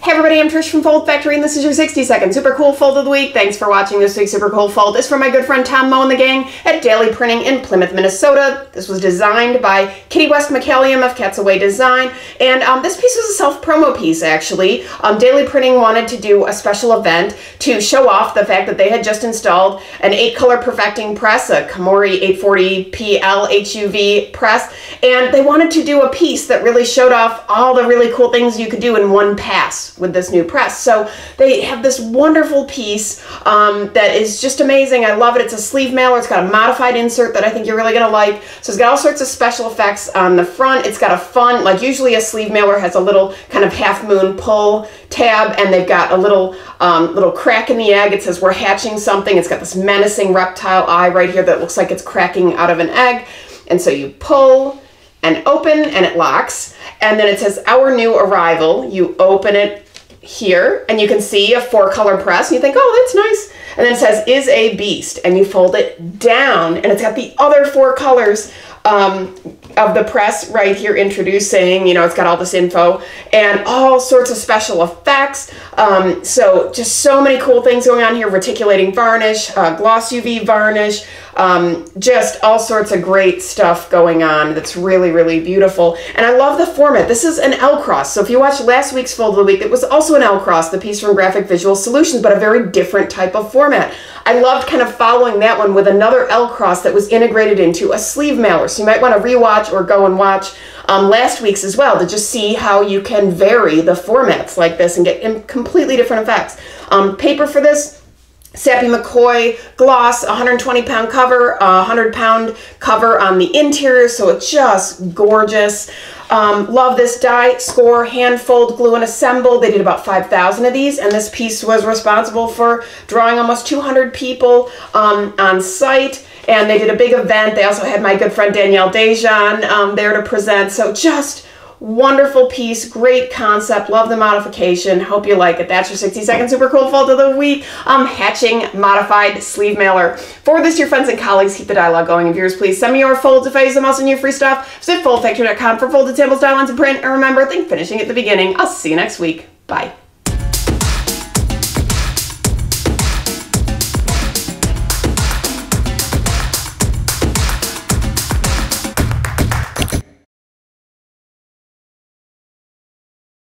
Hey everybody, I'm Trish from Foldfactory and this is your 60-second super cool fold of the week. Thanks for watching this week's super cool fold. This is from my good friend Tom Moe and the gang at Daily Printing in Plymouth, Minnesota. This was designed by Kitty West McCallium of Cats Away Design, and this piece was a self-promo piece actually. Daily Printing wanted to do a special event to show off the fact that they had just installed an 8-color perfecting press, a Komori 840PL HUV press, and they wanted to do a piece that really showed off all the really cool things you could do in one pass with this new press. So they have this wonderful piece that is just amazing. I love it. It's a sleeve mailer. It's got a modified insert that I think you're really going to like. So it's got all sorts of special effects on the front. It's got a fun, like usually a sleeve mailer has a little kind of half moon pull tab, and they've got a little little crack in the egg. It says we're hatching something. It's got this menacing reptile eye right here that looks like it's cracking out of an egg. And so you pull and open and it locks. And then it says our new arrival. You open it here and you can see a 4-color press and you think, oh, that's nice. And then it says is a beast, and you fold it down and it's got the other 4 colors of the press right here introducing, you know, it's got all this info and all sorts of special effects. So just so many cool things going on here. Reticulating varnish, gloss UV varnish, just all sorts of great stuff going on that's really, really beautiful. And I love the format. This is an L cross. So if you watched last week's fold of the week, it was also an L cross, the piece from Graphic Visual Solutions, but a very different type of format. I loved kind of following that one with another L cross that was integrated into a sleeve mailer. So you might want to rewatch or go and watch last week's as well to just see how you can vary the formats like this and get completely different effects. Paper for this, Sappy McCoy gloss, 120-pound cover, 100-pound cover on the interior, so it's just gorgeous. Love this die, score, hand fold, glue, and assemble. They did about 5,000 of these, and this piece was responsible for drawing almost 200 people on site. And they did a big event. They also had my good friend Danielle Dejan there to present. So just wonderful piece, great concept, love the modification, hope you like it. That's your 60-second super cool fold of the week. Hatching modified sleeve mailer. Forward this to your friends and colleagues, keep the dialogue going. And viewers, please send me your folds if I use them. I'll send you free stuff. Visit foldfactory.com for folded samples, dial lines, and print. And remember, think finishing at the beginning. I'll see you next week. Bye.